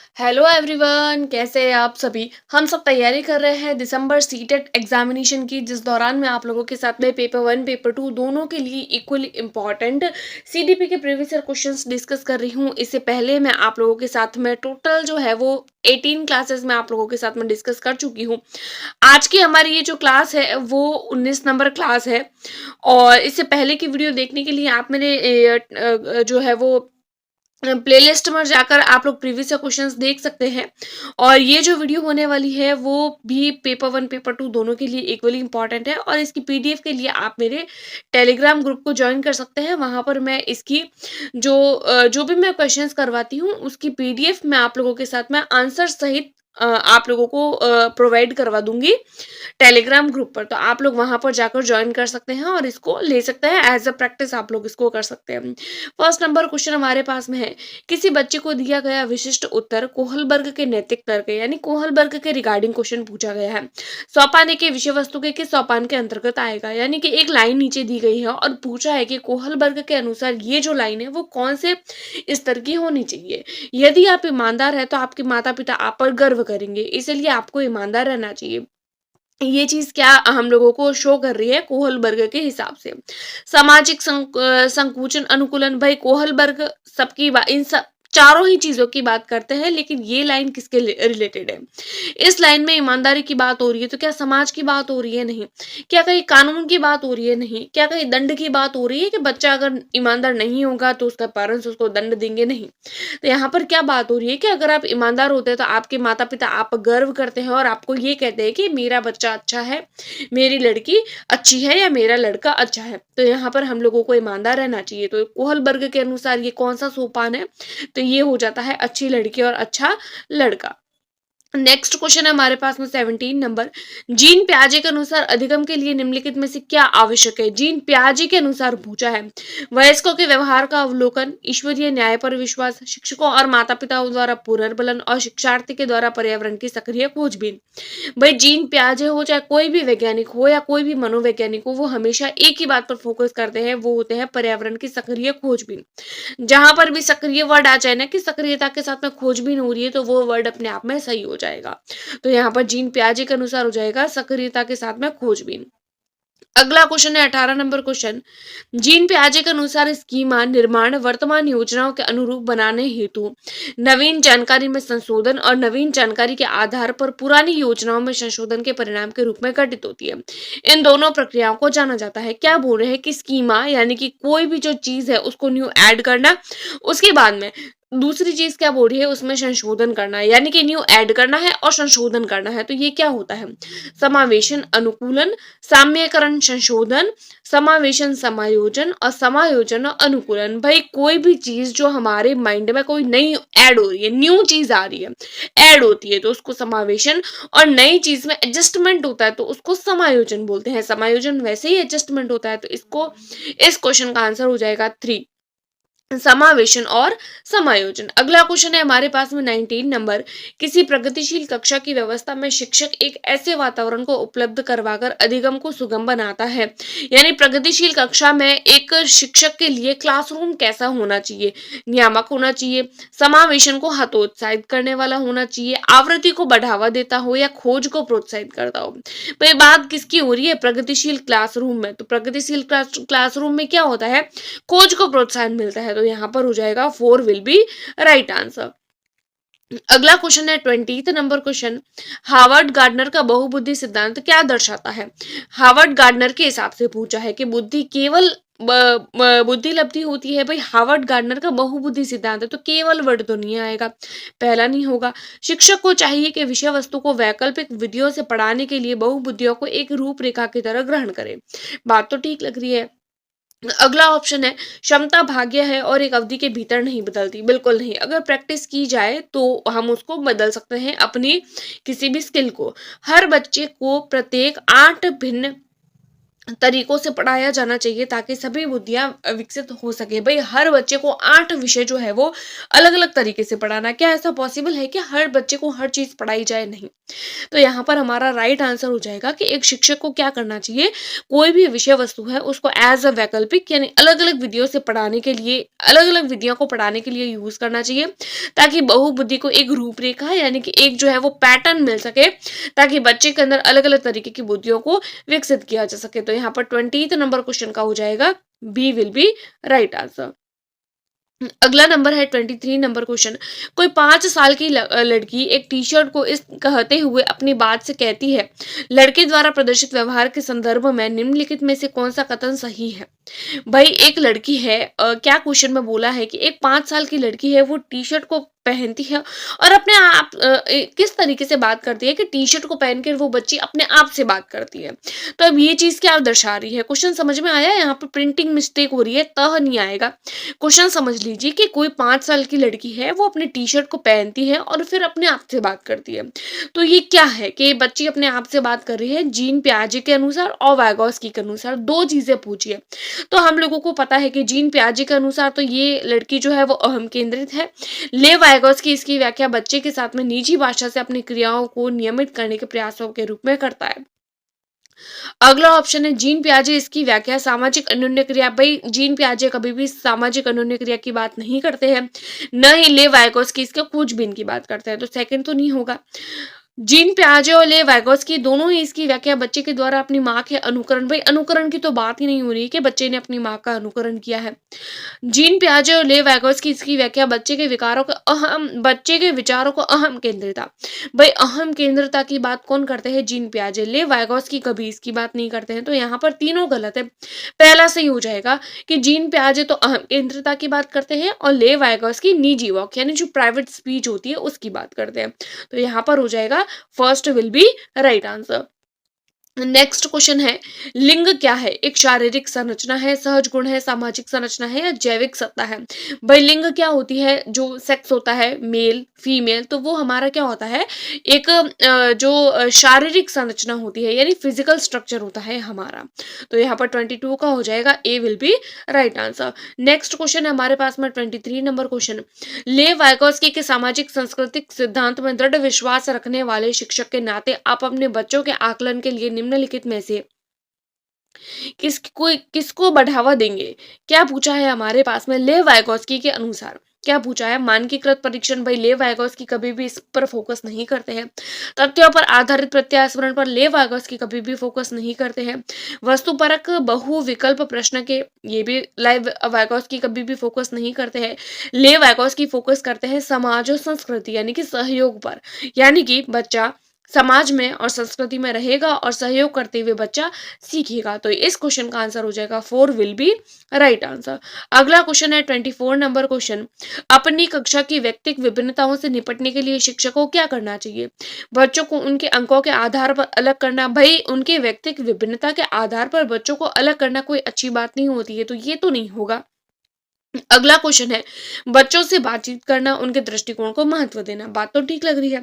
Hello everyone, कैसे हैं आप सभी। हम सब तैयारी कर रहे हैं दिसंबर सीटेट एग्जामिनेशन की, जिस दौरान मैं आप लोगों के साथ में पेपर 1 पेपर 2 दोनों के लिए इक्वली इम्पॉर्टेंट सीडीपी के प्रीवियस ईयर क्वेश्चंस डिस्कस कर रही हूं। इससे पहले मैं आप लोगों के साथ में टोटल जो है वो 18 क्लासेस में आप लोगों के साथ में डिस्कस कर चुकी हूँ। आज की हमारी ये जो क्लास है वो 19 नंबर क्लास है। और इससे पहले की वीडियो देखने के लिए आप मेरे जो है वो प्लेलिस्ट में जाकर आप लोग प्रीवियस क्वेश्चंस देख सकते हैं। और ये जो वीडियो होने वाली है वो भी पेपर 1 पेपर 2 दोनों के लिए इक्वली इंपॉर्टेंट है। और इसकी पीडीएफ के लिए आप मेरे टेलीग्राम ग्रुप को ज्वाइन कर सकते हैं। वहां पर मैं इसकी जो भी मैं क्वेश्चंस करवाती हूँ उसकी पीडीएफ मैं आप लोगों के साथ में आंसर सहित आप लोगों को प्रोवाइड करवा दूंगी टेलीग्राम ग्रुप पर। तो आप लोग वहां पर जाकर ज्वाइन कर सकते हैं और इसको ले सकते हैं एज अ प्रैक्टिस। आप लोग इसको कर सकते हैं। फर्स्ट नंबर क्वेश्चन हमारे पास में है, किसी बच्चे को दिया गया विशिष्ट उत्तर कोहलबर्ग के नैतिक तर्क यानी कोहलबर्ग के रिगार्डिंग क्वेश्चन पूछा गया है। सौपाने के विषय वस्तु के किस सोपान के अंतर्गत आएगा। यानी कि एक लाइन नीचे दी गई है और पूछा है कि कोहलबर्ग के अनुसार ये जो लाइन है वो कौन से स्तर की होनी चाहिए। यदि आप ईमानदार है तो आपके माता पिता आप पर गर्व करेंगे, इसलिए आपको ईमानदार रहना चाहिए। ये चीज क्या हम लोगों को शो कर रही है कोहलबर्ग के हिसाब से। सामाजिक संकुचन अनुकूलन, भाई कोहलबर्ग सबकी बात इन सब चारों ही चीजों की बात करते हैं, लेकिन ये लाइन किसके रिलेटेड है। इस लाइन में ईमानदारी की बात हो रही है तो क्या समाज की बात हो रही है? नहीं। क्या कहीं कानून की बात हो रही है? नहीं। क्या कहीं दंड की बात हो रही है कि बच्चा अगर ईमानदार नहीं होगा तो उसका पेरेंट्स उसको दंड देंगे? नहीं। तो यहाँ पर क्या बात हो रही है कि अगर आप ईमानदार होते हैं तो आपके माता पिता आप पर गर्व करते हैं और आपको ये कहते हैं कि मेरा बच्चा अच्छा है, मेरी लड़की अच्छी है या मेरा लड़का अच्छा है। तो यहाँ पर हम लोगों को ईमानदार रहना चाहिए। तो कोहलबर्ग के अनुसार ये कौन सा सोपान है? तो ये हो जाता है अच्छी लड़की और अच्छा लड़का। नेक्स्ट क्वेश्चन है हमारे पास में 17 नंबर, जीन प्याजे के अनुसार अधिगम के लिए निम्नलिखित में से क्या आवश्यक है। जीन प्याजे के अनुसार पूछा है। वयस्कों के व्यवहार का अवलोकन, ईश्वरीय न्याय पर विश्वास, शिक्षकों और माता पिताओं द्वारा पुनर्बलन और शिक्षार्थी के द्वारा पर्यावरण की सक्रिय खोजबीन। भाई जीन प्याजे हो चाहे कोई भी वैज्ञानिक हो या कोई भी मनोवैज्ञानिक हो, वो हमेशा एक ही बात पर फोकस करते हैं, वो होते हैं पर्यावरण की सक्रिय खोजबीन। जहां पर भी सक्रिय वर्ड आ जाए ना कि सक्रियता के साथ में खोजबीन हो रही है, तो वो वर्ड अपने आप में सही हो जाएगा। तो यहाँ पर जीन प्याजे के अनुसार हो जाएगा सक्रियता के साथ में खोजबीन। अगला क्वेश्चन है 18 नंबर क्वेश्चन, जीन प्याजे के अनुसार स्कीमा निर्माण वर्तमान योजनाओं के अनुरूप बनाने हेतु नवीन जानकारी में संशोधन और नवीन जानकारी के आधार पर पुरानी योजनाओं में संशोधन के परिणाम के रूप में घटित होती है। इन दोनों प्रक्रियाओं को जाना जाता है। क्या बोल रहे हैं कि स्कीमा यानी कि कोई भी जो चीज है उसको न्यू ऐड करना, उसके बाद में दूसरी चीज क्या बोल रही है उसमें संशोधन करना है, यानी कि न्यू ऐड करना है और संशोधन करना है। तो ये क्या होता है? समावेशन अनुकूलन, साम्यकरण संशोधन, समावेशन समायोजन और समायोजन और अनुकूलन। भाई कोई भी चीज जो हमारे माइंड में कोई नई ऐड हो रही है, न्यू चीज आ रही है, ऐड होती है, तो उसको समावेशन, और नई चीज में एडजस्टमेंट होता है तो उसको समायोजन बोलते हैं। समायोजन वैसे ही एडजस्टमेंट होता है। तो इसको इस क्वेश्चन का आंसर हो जाएगा 3, समावेशन और समायोजन। अगला क्वेश्चन है हमारे पास में 19 नंबर, किसी प्रगतिशील कक्षा की व्यवस्था में शिक्षक एक ऐसे वातावरण को उपलब्ध करवाकर अधिगम को सुगम बनाता है। यानी प्रगतिशील कक्षा में एक शिक्षक के लिए क्लासरूम कैसा होना चाहिए? नियामक होना चाहिए, समावेशन को हतोत्साहित करने वाला होना चाहिए, आवृत्ति को बढ़ावा देता हो या खोज को प्रोत्साहित करता हो। भाई बात किसकी हो रही है? प्रगतिशील क्लासरूम में। तो प्रगतिशील क्लासरूम में क्या होता है? खोज को प्रोत्साहन मिलता है। तो यहाँ पर हो जाएगा 4 विल बी राइट आंसर। अगला क्वेश्चन है 20th number question, Harvard gardener का बहुबुद्धि सिद्धांत क्या दर्शाता है। हार्वर्ड गार्डनर के हिसाब से पूछा है कि बुद्धि केवल बुद्धि लब्धि होती है। भाई हार्वर्ड गार्डनर का बहुबुद्धि सिद्धांत है तो केवल वर्ड तो नहीं आएगा, पहला नहीं होगा। शिक्षक को चाहिए कि विषय वस्तु को वैकल्पिक विधियों से पढ़ाने के लिए बहुबुद्धियों को एक रूपरेखा की तरह ग्रहण करे। बात तो ठीक लग रही है। अगला ऑप्शन है, क्षमता भाग्य है और एक अवधि के भीतर नहीं बदलती। बिल्कुल नहीं, अगर प्रैक्टिस की जाए तो हम उसको बदल सकते हैं अपनी किसी भी स्किल को। हर बच्चे को प्रत्येक 8 भिन्न तरीकों से पढ़ाया जाना चाहिए ताकि सभी बुद्धियाँ विकसित हो सके। भई हर बच्चे को 8 विषय जो है वो अलग-अलग तरीके से पढ़ाना है। क्या ऐसा पॉसिबल है कि हर बच्चे को हर चीज़ पढ़ाई जाए? नहीं। तो यहाँ पर हमारा राइट आंसर हो जाएगा कि एक शिक्षक को क्या करना चाहिए, कोई भी विषय वस्तु है उसको एज़ अ वैकल्पिक यानी अलग-अलग विधियों से पढ़ाने के लिए अलग-अलग विधियों को पढ़ाने के लिए यूज़ करना चाहिए, ताकि बहुबुद्धि को एक रूपरेखा यानी कि एक जो है वो पैटर्न मिल सके, ताकि बच्चे के अंदर अलग-अलग तरीके की बुद्धियों को विकसित किया जा सके। तो यहाँ पर 20th नंबर क्वेश्चन का हो जाएगा B will be right answer. अगला नंबर है 23 नंबर क्वेश्चन। कोई 5 साल की लड़की एक टी शर्ट को इस कहते हुए अपनी बात से कहती है, लड़के द्वारा प्रदर्शित व्यवहार के संदर्भ में निम्नलिखित में से कौन सा कथन सही है? भाई एक लड़की है, क्या क्वेश्चन में बोला है कि एक 5 साल की लड़की है वो टी शर्ट को पहनती है और अपने आप किस तरीके से बात करती है कि टी शर्ट को पहन कर वो बच्ची अपने आप से बात करती है। तो अब ये चीज क्या दर्शा रही है? क्वेश्चन समझ में आया? यहाँ पर प्रिंटिंग मिस्टेक हो रही है, तह नहीं आएगा। क्वेश्चन समझ लीजिए कि कोई 5 साल की लड़की है वो अपने टी शर्ट को पहनती है और फिर अपने आप से बात करती है। तो ये क्या है कि बच्ची अपने आप से बात कर रही है जीन पियाजे के अनुसार और वाइगोस्की के अनुसार। दो चीजें पूछी है। तो हम लोगों को पता है कि जीन पियाजे के अनुसार तो ये लड़की जो है वो अहम केंद्रित है। ले वाइगोस्की इसकी व्याख्या बच्चे के साथ में निजी भाषा से अपनी क्रियाओं को नियमित करने के प्रयासों के रूप में करता है। अगला ऑप्शन है जीन पियाजे, इसकी व्याख्या सामाजिक अन्योन्य क्रिया। भाई जीन पियाजे कभी भी सामाजिक अन्योन्य क्रिया की बात नहीं करते हैं, न ही ले वाइगोस्की इसके खोजबीन की बात करते हैं। तो सेकंड तो नहीं होगा। जीन पियाजे और ले वाइगोस्की दोनों ही इसकी व्याख्या बच्चे के द्वारा अपनी माँ के अनुकरण। भाई अनुकरण की तो बात ही नहीं हो रही कि बच्चे ने अपनी माँ का अनुकरण किया है। जीन पियाजे और ले वाइगोस्की इसकी व्याख्या बच्चे के विचारों को अहम केंद्रिता। भाई अहम केंद्रता की बात कौन करते हैं? जीन पियाजे। ले वाइगोस्की कभी इसकी बात नहीं करते हैं। तो यहाँ पर तीनों गलत है। पहला सही हो जाएगा कि जीन पियाजे तो अहम केंद्रता की बात करते हैं और ले वाइगोस्की निजी वॉक यानी जो प्राइवेट स्पीच होती है उसकी बात करते हैं। तो यहाँ पर हो जाएगा first will be right answer. Next question है, लिंग क्या है? एक शारीरिक संरचना है, सहज गुण है, सामाजिक संरचना है या जैविक सत्ता है? भाई लिंग क्या होती है? जो सेक्स होता है मेल फीमेल, तो वो हमारा क्या होता है? एक जो शारीरिक संरचना होती है यानी फिजिकल स्ट्रक्चर होता है हमारा। तो यहाँ पर 22 का हो जाएगा A will be right answer. Next question है हमारे पास में 23 नंबर क्वेश्चन। ले वाइगोस्की के सामाजिक सांस्कृतिक सिद्धांत में दृढ़ विश्वास रखने वाले शिक्षक के नाते आप अपने बच्चों के आकलन के लिए निम्नलिखित में से किसको बढ़ावा देंगे? क्या पूछा है हमारे पास में? ले वाइगोस्की के अनुसार क्या पूछा है? मानकीकृत परीक्षण। भाई ले वाइगोस्की कभी भी इस पर फोकस नहीं करते हैं। तथ्यों पर आधारित प्रत्यास्मरण पर ले वाइगोस्की कभी भी फोकस नहीं करते हैं। वस्तुपरक बहुविकल्प प्रश्न के ये भी लाइव वाइगोस्की कभी भी फोकस नहीं करते हैं। ले वाइगोस्की फोकस करते हैं समाज और संस्कृति यानी कि सहयोग पर, यानी कि बच्चा समाज में और संस्कृति में रहेगा और सहयोग करते हुए बच्चा सीखेगा। तो इस क्वेश्चन का आंसर हो जाएगा 4 विल बी राइट आंसर। अगला क्वेश्चन है 24 नंबर क्वेश्चन। अपनी कक्षा की व्यक्तिगत विभिन्नताओं से निपटने के लिए शिक्षक को क्या करना चाहिए? बच्चों को उनके अंकों के आधार पर अलग करना। भाई उनके व्यक्तिगत विभिन्नता के आधार पर बच्चों को अलग करना कोई अच्छी बात नहीं होती है, तो ये तो नहीं होगा। अगला क्वेश्चन है, बच्चों से बातचीत करना, उनके दृष्टिकोण को महत्व देना। बात तो ठीक लग रही है।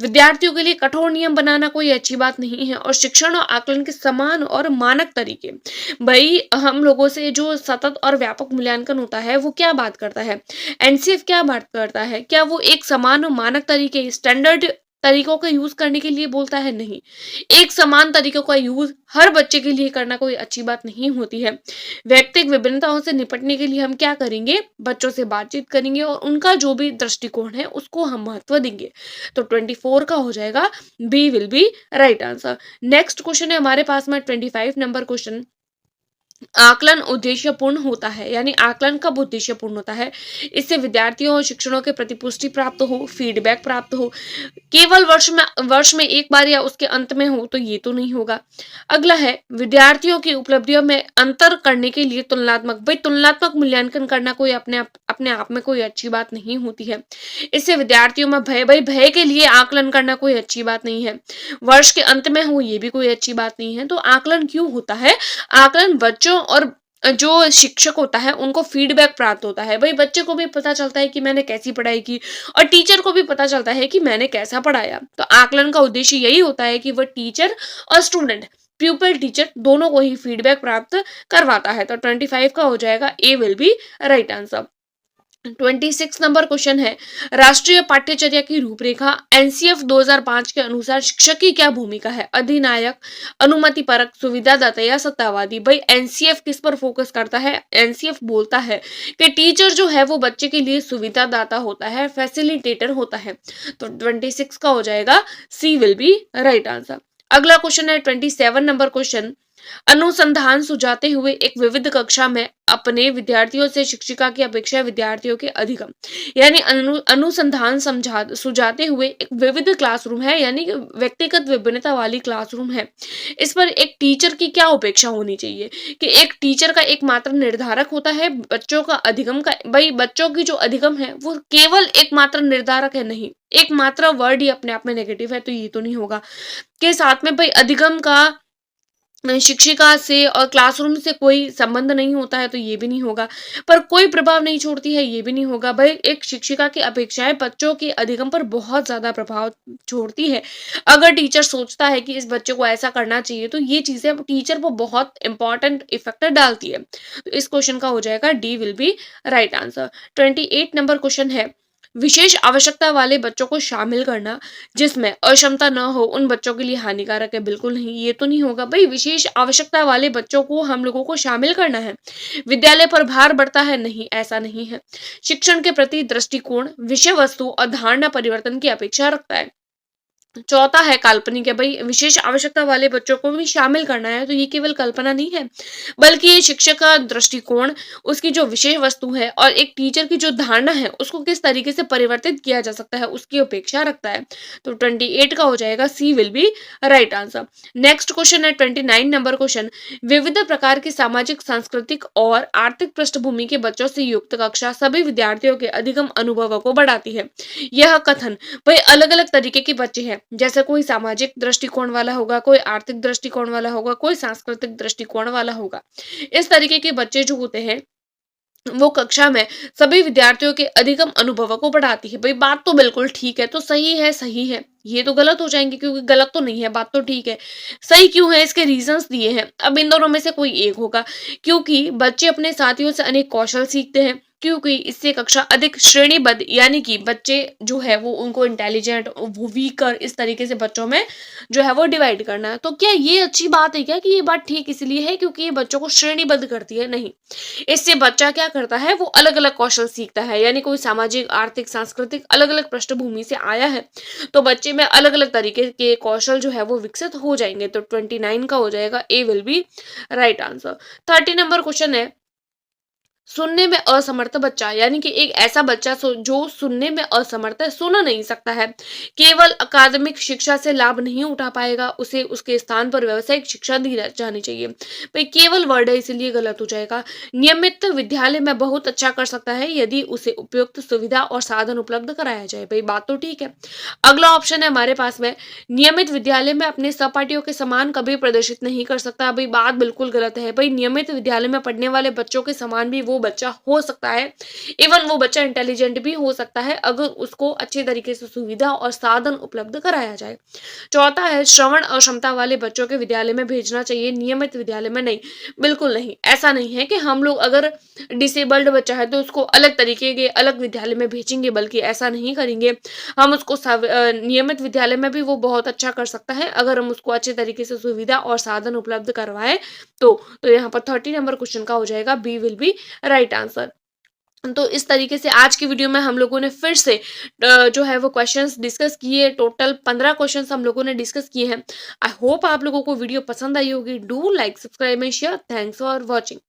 विद्यार्थियों के लिए कठोर नियम बनाना कोई अच्छी बात नहीं है और शिक्षण और आकलन के समान और मानक तरीके। भाई हम लोगों से जो सतत और व्यापक मूल्यांकन होता है वो क्या बात करता है? एनसीएफ क्या बात करता है? क्या वो एक समान और मानक तरीके स्टैंडर्ड तरीकों का यूज करने के लिए बोलता है? नहीं। एक समान तरीकों का यूज हर बच्चे के लिए करना कोई अच्छी बात नहीं होती है। व्यक्तिगत विभिन्नताओं से निपटने के लिए हम क्या करेंगे? बच्चों से बातचीत करेंगे और उनका जो भी दृष्टिकोण है उसको हम महत्व देंगे। तो 24 का हो जाएगा B will be right answer. Next question है हमारे पास में 25 नंबर क्वेश्चन। आकलन उद्देश्यपूर्ण होता है यानी आकलन कब उद्देश्यपूर्ण होता है? इससे विद्यार्थियों और शिक्षणों के प्रति पुष्टि प्राप्त हो, फीडबैक प्राप्त हो, केवल वर्ष में एक बार या उसके अंत में हो, तो ये तो नहीं होगा। अगला है विद्यार्थियों की उपलब्धियों में अंतर करने के लिए तुलनात्मक। भाई तुलनात्मक मूल्यांकन करना कोई अपने आप में कोई अच्छी बात नहीं होती है। इससे विद्यार्थियों में भय के लिए आकलन करना कोई अच्छी बात नहीं है। वर्ष के अंत में हो ये भी कोई अच्छी बात नहीं है। तो आकलन क्यों होता है? आकलन बच्चों और जो शिक्षक होता है उनको फीडबैक प्राप्त होता है। भाई बच्चे को भी पता चलता है कि मैंने कैसी पढ़ाई की और टीचर को भी पता चलता है कि मैंने कैसा पढ़ाया। तो आकलन का उद्देश्य यही होता है कि वह टीचर और स्टूडेंट प्यूपिल टीचर दोनों को ही फीडबैक प्राप्त करवाता है। तो 25 का हो जाएगा A will be right answer. 26 number question है, राष्ट्रीय पाठ्यचर्या की रूपरेखा एनसीएफ 2005 के अनुसार शिक्षक की क्या भूमिका है? अधिनायक, अनुमति परक, सुविधादाता या सत्तावादी? भाई एनसीएफ किस पर फोकस करता है? एनसीएफ बोलता है कि टीचर जो है वो बच्चे के लिए सुविधादाता होता है, फैसिलिटेटर होता है। तो 26 का हो जाएगा C will be right answer. अगला क्वेश्चन है 27 नंबर क्वेश्चन, अनुसंधान सुझाते हुए एक विविध कक्षा में अपने विद्यार्थियों से शिक्षिका की अपेक्षा विद्यार्थियों के अधिगम, यानी अनुसंधान समझा सुझाते हुए एक विविध क्लासरूम है, यानी कि व्यक्तिगत विभिन्नता वाली क्लासरूम है। इस पर एक टीचर की क्या अपेक्षा होनी चाहिए कि एक टीचर का एकमात्र निर्धारक होता है बच्चों का अधिगम का। भाई बच्चों की जो अधिगम है वो केवल एकमात्र निर्धारक है, नहीं एकमात्र वर्ड ही अपने आप में नेगेटिव है, तो ये तो नहीं होगा। के साथ में भाई अधिगम का शिक्षिका से और क्लासरूम से कोई संबंध नहीं होता है, तो ये भी नहीं होगा। पर कोई प्रभाव नहीं छोड़ती है, ये भी नहीं होगा। भाई एक शिक्षिका की अपेक्षाएं बच्चों के अधिगम पर बहुत ज्यादा प्रभाव छोड़ती है। अगर टीचर सोचता है कि इस बच्चे को ऐसा करना चाहिए, तो ये चीजें टीचर पर बहुत इंपॉर्टेंट इफेक्ट डालती है। तो इस क्वेश्चन का हो जाएगा D will be right answer. 28 number question है, विशेष आवश्यकता वाले बच्चों को शामिल करना जिसमें अक्षमता न हो उन बच्चों के लिए हानिकारक है। बिल्कुल नहीं, ये तो नहीं होगा। भाई विशेष आवश्यकता वाले बच्चों को हम लोगों को शामिल करना है। विद्यालय पर भार बढ़ता है, नहीं ऐसा नहीं है। शिक्षण के प्रति दृष्टिकोण विषय वस्तु और धारणा परिवर्तन की अपेक्षा रखता है। चौथा है काल्पनिक है। भाई विशेष आवश्यकता वाले बच्चों को भी शामिल करना है, तो ये केवल कल्पना नहीं है, बल्कि ये शिक्षक का दृष्टिकोण, उसकी जो विषय वस्तु है और एक टीचर की जो धारणा है उसको किस तरीके से परिवर्तित किया जा सकता है उसकी अपेक्षा रखता है। तो 28 का हो जाएगा C will be right answer. Next question है 29 नंबर क्वेश्चन, विविध प्रकार की सामाजिक, सांस्कृतिक और आर्थिक पृष्ठभूमि के बच्चों से युक्त कक्षा सभी विद्यार्थियों के अधिगम अनुभवों को बढ़ाती है। यह कथन, भाई अलग अलग तरीके के बच्चे हैं, जैसे कोई सामाजिक दृष्टिकोण वाला होगा, कोई आर्थिक दृष्टिकोण वाला होगा, कोई सांस्कृतिक दृष्टिकोण वाला होगा। इस तरीके के बच्चे जो होते हैं वो कक्षा में सभी विद्यार्थियों के अधिगम अनुभवों को बढ़ाती है। भाई बात तो बिल्कुल ठीक है, तो सही है, सही है, ये तो गलत हो जाएंगे क्योंकि गलत तो नहीं है, बात तो ठीक है। सही क्यों है, इसके रीजंस दिए हैं। अब इन दोनों में से कोई एक होगा, क्योंकि बच्चे अपने साथियों से अनेक कौशल सीखते हैं, क्योंकि इससे कक्षा अधिक श्रेणीबद्ध, यानी कि बच्चे जो है वो उनको इंटेलिजेंट, वो वीकर, इस तरीके से बच्चों में जो है वो डिवाइड करना है। तो क्या ये अच्छी बात है क्या कि ये बात ठीक इसलिए है क्योंकि ये बच्चों को श्रेणीबद्ध करती है? नहीं, इससे बच्चा क्या करता है, वो अलग अलग कौशल सीखता है, यानी कोई सामाजिक, आर्थिक, सांस्कृतिक अलग अलग पृष्ठभूमि से आया है तो बच्चे में अलग अलग तरीके के कौशल जो है वो विकसित हो जाएंगे। तो 29 का हो जाएगा A will be right answer. 30 number question है, सुनने में असमर्थ बच्चा, यानी कि एक ऐसा बच्चा जो सुनने में असमर्थ है, सुन नहीं सकता है, केवल अकादमिक शिक्षा से लाभ नहीं उठा पाएगा, उसे उसके स्थान पर व्यावसायिक शिक्षा दी जानी चाहिए। भाई केवल वर्ड है इसलिए गलत हो जाएगा। नियमित विद्यालय में बहुत अच्छा कर सकता है यदि उसे उपयुक्त सुविधा और साधन उपलब्ध कराया जाए। भाई बात तो ठीक है। अगला ऑप्शन है हमारे पास में, नियमित विद्यालय में अपने सहपाठियों के समान कभी प्रदर्शित नहीं कर सकता। भाई बात बिल्कुल गलत है। भाई नियमित विद्यालय में पढ़ने वाले बच्चों के समान भी वो बच्चा हो सकता है, इवन वो बच्चा इंटेलिजेंट भी हो सकता है अगर उसको अच्छे तरीके से सुविधा और साधन उपलब्ध कराया जाए। चौथा है, श्रवण अक्षमता वाले बच्चों के विद्यालय में भेजना चाहिए, नियमित विद्यालय में नहीं। बिल्कुल नहीं, ऐसा नहीं है कि हम लोग अगर डिसेबल्ड बच्चा है तो उसको अलग तरीके के अलग विद्यालय में भेजेंगे, बल्कि ऐसा नहीं करेंगे। हम उसको नियमित विद्यालय में भी वो बहुत अच्छा कर सकता है अगर हम उसको अच्छे तरीके से सुविधा और साधन उपलब्ध करवाए। तो यहाँ पर 30 नंबर क्वेश्चन का हो जाएगा B will be right answer. तो इस तरीके से आज की वीडियो में हम लोगों ने फिर से जो है वो क्वेश्चंस डिस्कस किए। टोटल 15 क्वेश्चंस हम लोगों ने डिस्कस किए हैं। आई होप आप लोगों को वीडियो पसंद आई होगी। Do like, subscribe and share. Thanks for watching.